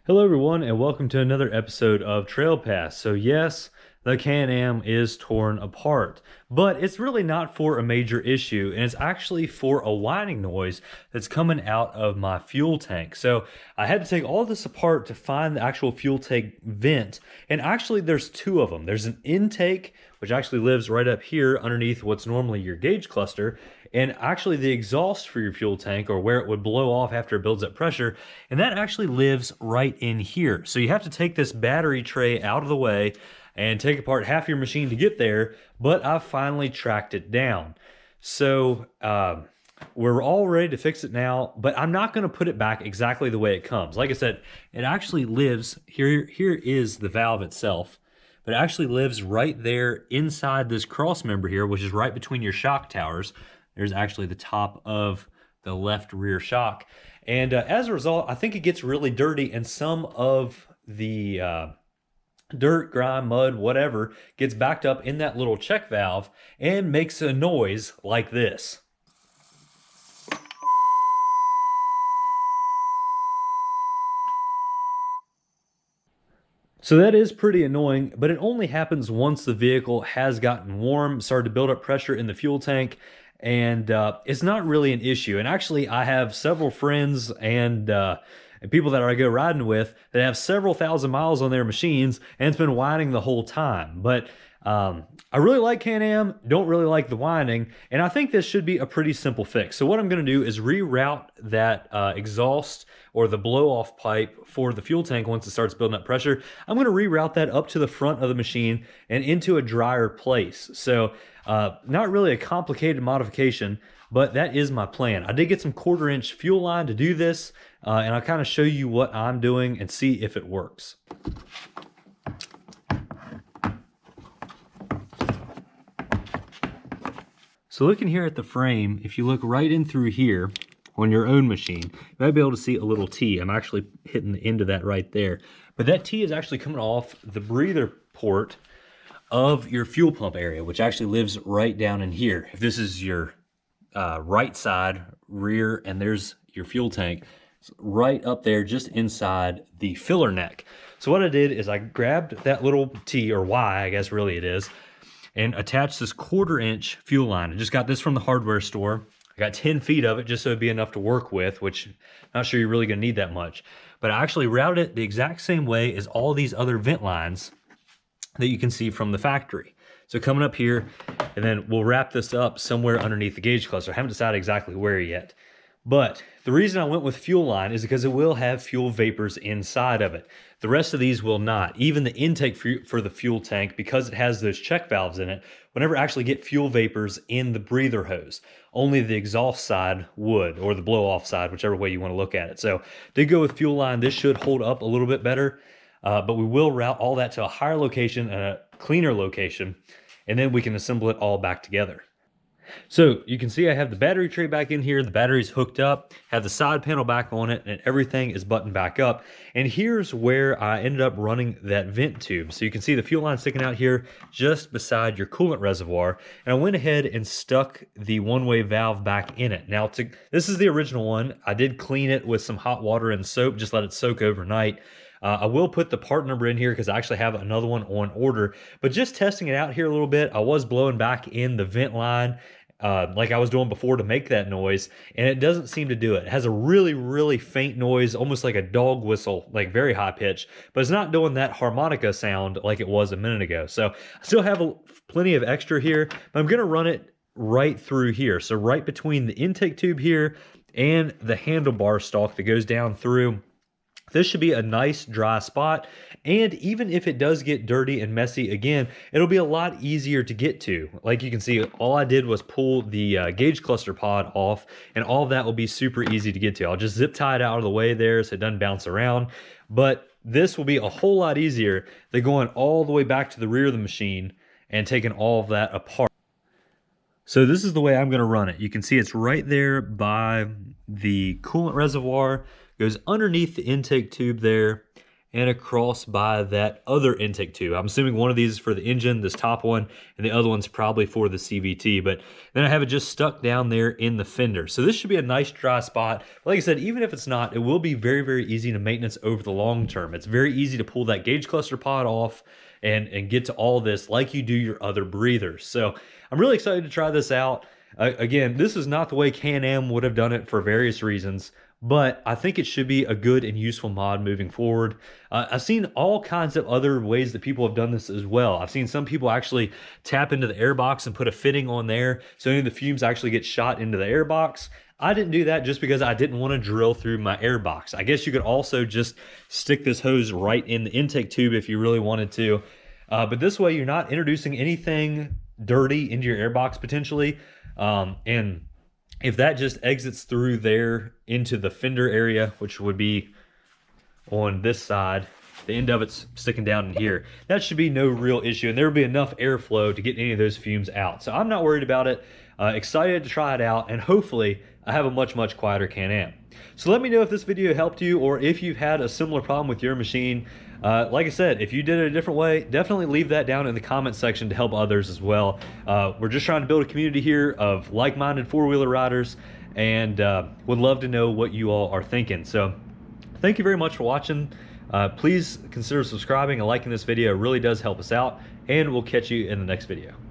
Hello everyone and welcome to another episode of Trail Pass. So yes, the Can-Am is torn apart, but it's really not for a major issue, and it's actually for a whining noise that's coming out of my fuel tank. So I had to take all this apart to find the actual fuel tank vent, and actually there's two of them. There's an intake, which actually lives right up here underneath what's normally your gauge cluster, and actually the exhaust for your fuel tank, or where it would blow off after it builds up pressure, and that actually lives right in here. So you have to take this battery tray out of the way and take apart half your machine to get there, but I've finally tracked it down. So we're all ready to fix it now, but I'm not going to put it back exactly the way it comes. Like I said, it actually lives here. Here is the valve itself, but it actually lives right there inside this cross member here, which is right between your shock towers. There's actually the top of the left rear shock. And as a result, I think it gets really dirty, and some of the dirt, grime, mud, whatever, gets backed up in that little check valve and makes a noise like this. So that is pretty annoying, but it only happens once the vehicle has gotten warm, started to build up pressure in the fuel tank, and it's not really an issue. And actually, I have several friends and people that I go riding with that have several thousand miles on their machines, and it's been whining the whole time. But I really like Can-Am, don't really like the whining, and I think this should be a pretty simple fix. So what I'm going to do is reroute that exhaust or the blow-off pipe for the fuel tank once it starts building up pressure. I'm going to reroute that up to the front of the machine and into a drier place. So not really a complicated modification, but that is my plan. I did get some 1/4-inch fuel line to do this, and I'll kind of show you what I'm doing and see if it works. So looking here at the frame, if you look right in through here on your own machine, you might be able to see a little T. I'm actually hitting the end of that right there. But that T is actually coming off the breather port of your fuel pump area, which actually lives right down in here. If this is your right side, rear, and there's your fuel tank, it's right up there just inside the filler neck. So what I did is I grabbed that little T, or Y, I guess really it is, and attached this 1/4-inch fuel line. I just got this from the hardware store. I got 10 feet of it just so it'd be enough to work with, which I'm not sure you're really gonna need that much. But I actually routed it the exact same way as all these other vent lines that you can see from the factory. So coming up here, and then we'll wrap this up somewhere underneath the gauge cluster. I haven't decided exactly where yet. But the reason I went with fuel line is because it will have fuel vapors inside of it. The rest of these will not. Even the intake for the fuel tank, because it has those check valves in it, will never actually get fuel vapors in the breather hose. Only the exhaust side would, or the blow-off side, whichever way you want to look at it. So did go with fuel line. This should hold up a little bit better, but we will route all that to a higher location and a cleaner location, and then we can assemble it all back together. So you can see I have the battery tray back in here, the battery's hooked up, have the side panel back on it, and everything is buttoned back up. And here's where I ended up running that vent tube. So you can see the fuel line sticking out here just beside your coolant reservoir. And I went ahead and stuck the one-way valve back in it. Now, this is the original one. I did clean it with some hot water and soap, just let it soak overnight. I will put the part number in here because I actually have another one on order. But just testing it out here a little bit, I was blowing back in the vent line like I was doing before to make that noise, and it doesn't seem to do it. It has a really, really faint noise, almost like a dog whistle, like very high pitch, but it's not doing that harmonica sound like it was a minute ago. So I still have plenty of extra here, but I'm going to run it right through here. So right between the intake tube here and the handlebar stalk that goes down through. This should be a nice dry spot, and even if it does get dirty and messy again, it'll be a lot easier to get to. Like you can see, all I did was pull the gauge cluster pod off, and all of that will be super easy to get to. I'll just zip tie it out of the way there so it doesn't bounce around, but this will be a whole lot easier than going all the way back to the rear of the machine and taking all of that apart. So this is the way I'm going to run it. You can see it's right there by the coolant reservoir, goes underneath the intake tube there, and across by that other intake tube. I'm assuming one of these is for the engine, this top one, and the other one's probably for the CVT, but then I have it just stuck down there in the fender. So this should be a nice dry spot. Like I said, even if it's not, it will be very, very easy to maintenance over the long term. It's very easy to pull that gauge cluster pod off and get to all this like you do your other breathers. So I'm really excited to try this out. Again, this is not the way Can-Am would have done it for various reasons, but I think it should be a good and useful mod moving forward. I've seen all kinds of other ways that people have done this as well. I've seen some people actually tap into the airbox and put a fitting on there so any of the fumes actually get shot into the airbox. I didn't do that just because I didn't want to drill through my airbox. I guess you could also just stick this hose right in the intake tube if you really wanted to. But this way you're not introducing anything dirty into your airbox potentially. And if that just exits through there into the fender area, which would be on this side, the end of it's sticking down in here, that should be no real issue, and there will be enough airflow to get any of those fumes out. So I'm not worried about it. Excited to try it out, and hopefully I have a much quieter Can-Am. So let me know if this video helped you, or if you've had a similar problem with your machine. Like I said, if you did it a different way, definitely leave that down in the comment section to help others as well. We're just trying to build a community here of like-minded four-wheeler riders, and would love to know what you all are thinking. So thank you very much for watching. Please consider subscribing and liking this video. It really does help us out, and we'll catch you in the next video.